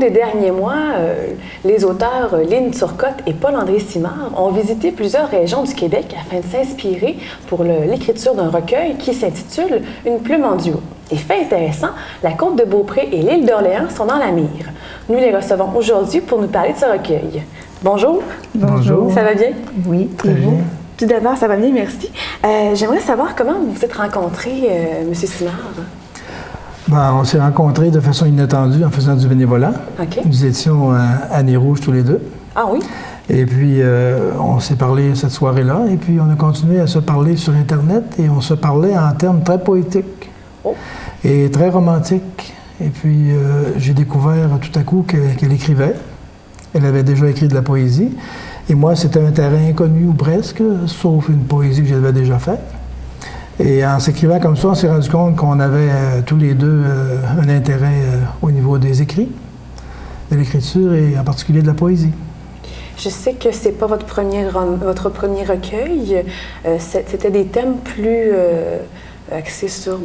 des derniers mois, les auteurs Lynn Turcotte et Paul-André Simard ont visité plusieurs régions du Québec afin de s'inspirer pour l'écriture d'un recueil qui s'intitule « Une plume en duo ». Et fait intéressant, la côte de Beaupré et l'île d'Orléans sont dans la mire. Nous les recevons aujourd'hui pour nous parler de ce recueil. Bonjour. Bonjour. Ça va bien? Oui, très bien. Tout d'abord, ça va bien, merci. J'aimerais savoir comment vous vous êtes rencontrés, M. Simard. On s'est rencontrés de façon inattendue en faisant du bénévolat. OK. Nous étions à Nez-Rouge tous les deux. Ah oui? Et puis, on s'est parlé cette soirée-là, et puis on a continué à se parler sur Internet, et on se parlait en termes très poétiques et très romantiques. Et puis, j'ai découvert tout à coup qu'elle écrivait. Elle avait déjà écrit de la poésie. Et moi, c'était un terrain inconnu ou presque, sauf une poésie que j'avais déjà faite. Et en s'écrivant comme ça, on s'est rendu compte qu'on avait tous les deux un intérêt au niveau des écrits, de l'écriture et en particulier de la poésie. Je sais que c'est pas votre premier recueil. C'était des thèmes plus axés sur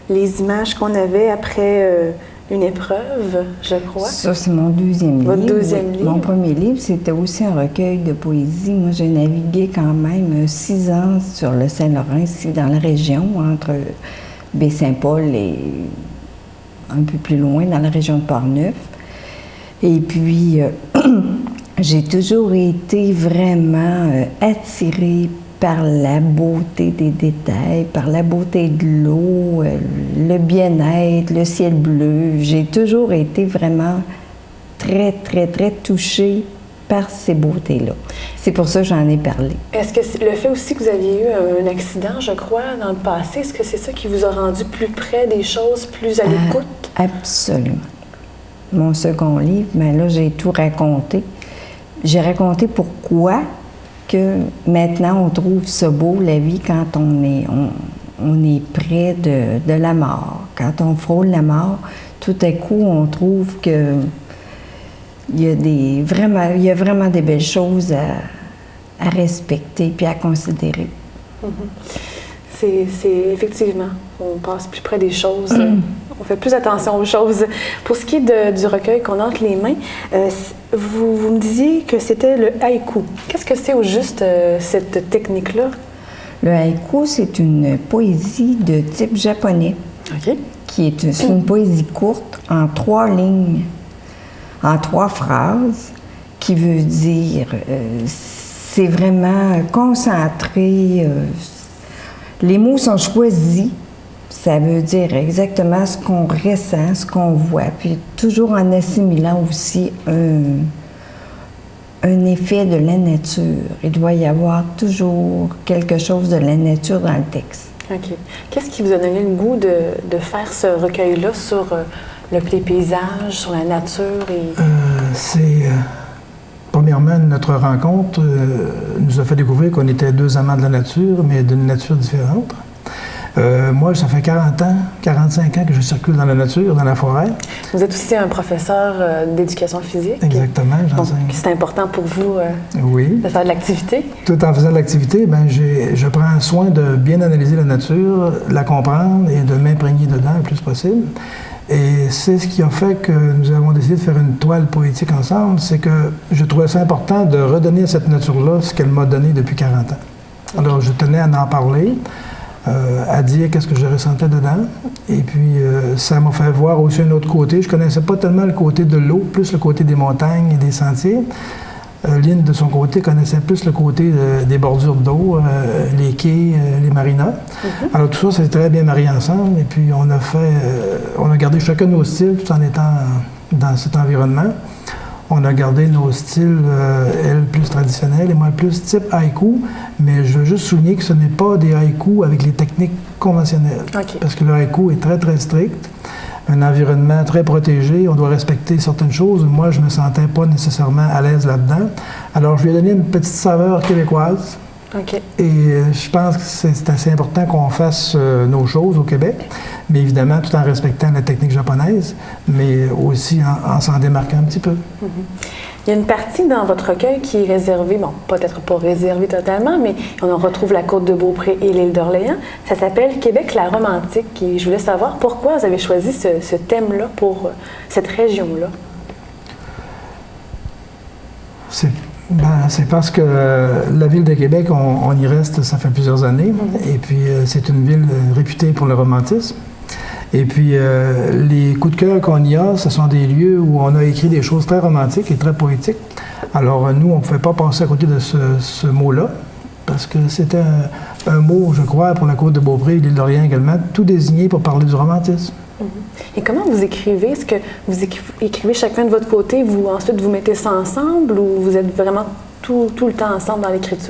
les images qu'on avait après une épreuve, je crois. Ça, c'est mon deuxième livre. Votre deuxième livre? Mon premier livre, c'était aussi un recueil de poésie. Moi, j'ai navigué quand même 6 ans sur le Saint-Laurent, ici dans la région, entre Baie-Saint-Paul et un peu plus loin, dans la région de Portneuf. Et puis, j'ai toujours été vraiment attirée par la beauté des détails, par la beauté de l'eau, le bien-être, le ciel bleu. J'ai toujours été vraiment très, très, très touchée par ces beautés-là. C'est pour ça que j'en ai parlé. Est-ce que le fait aussi que vous aviez eu un accident, je crois, dans le passé, est-ce que c'est ça qui vous a rendu plus près des choses, plus à l'écoute? Absolument. Mon second livre, mais là, j'ai tout raconté. J'ai raconté pourquoi que maintenant on trouve ça beau, la vie, quand on est près de la mort. Quand on frôle la mort, tout à coup, on trouve que il y a vraiment des belles choses à respecter puis à considérer. C'est effectivement, on passe plus près des choses, on fait plus attention aux choses. Pour ce qui est du recueil qu'on a entre les mains, vous me disiez que c'était le haïku. Qu'est-ce que c'est au juste cette technique-là? Le haïku, c'est une poésie de type japonais. OK. C'est une poésie courte en 3 lignes, en 3 phrases, qui veut dire, c'est vraiment concentré. Les mots sont choisis, ça veut dire exactement ce qu'on ressent, ce qu'on voit, puis toujours en assimilant aussi un effet de la nature. Il doit y avoir toujours quelque chose de la nature dans le texte. OK. Qu'est-ce qui vous a donné le goût de faire ce recueil-là sur les paysages, sur la nature? Premièrement, notre rencontre nous a fait découvrir qu'on était 2 amants de la nature, mais d'une nature différente. Moi, ça fait 45 ans que je circule dans la nature, dans la forêt. Vous êtes aussi un professeur d'éducation physique. Exactement, j'enseigne. Donc, c'est important pour vous de faire de l'activité? Tout en faisant de l'activité, je prends soin de bien analyser la nature, la comprendre et de m'imprégner dedans le plus possible. Et c'est ce qui a fait que nous avons décidé de faire une toile poétique ensemble, c'est que je trouvais ça important de redonner à cette nature-là ce qu'elle m'a donné depuis 40 ans. Alors, je tenais à en parler, à dire qu'est-ce que je ressentais dedans. Et puis, ça m'a fait voir aussi un autre côté. Je ne connaissais pas tellement le côté de l'eau, plus le côté des montagnes et des sentiers. Lynn, de son côté, connaissait plus le côté des bordures d'eau, les quais, les marinas. Alors tout ça, c'est très bien marié ensemble. Et puis on a gardé chacun nos styles tout en étant dans cet environnement. On a gardé nos styles, elle plus traditionnels et moi plus type haïku. Mais je veux juste souligner que ce n'est pas des haïkus avec les techniques conventionnelles. Okay. Parce que le haïku est très, très strict. Un environnement très protégé, on doit respecter certaines choses. Moi, je ne me sentais pas nécessairement à l'aise là-dedans. Alors, je lui ai donné une petite saveur québécoise OK. Et je pense que c'est assez important qu'on fasse nos choses au Québec, mais évidemment tout en respectant la technique japonaise, mais aussi en s'en démarquant un petit peu. Il y a une partie dans votre recueil qui est réservée, bon, peut-être pas réservée totalement, mais on en retrouve la côte de Beaupré et l'île d'Orléans. Ça s'appelle Québec la romantique. Et je voulais savoir pourquoi vous avez choisi ce thème-là pour cette région-là. C'est parce que la ville de Québec, on y reste, ça fait plusieurs années. Et puis, c'est une ville réputée pour le romantisme. Et puis, les coups de cœur qu'on y a, ce sont des lieux où on a écrit des choses très romantiques et très poétiques. Alors, nous, on ne pouvait pas passer à côté de ce mot-là, parce que c'était un mot, je crois, pour la côte de Beaupré et l'île d'Orléans également, tout désigné pour parler du romantisme. Et comment vous écrivez? Est-ce que vous écrivez chacun de votre côté, ensuite vous mettez ça ensemble, ou vous êtes vraiment tout le temps ensemble dans l'écriture?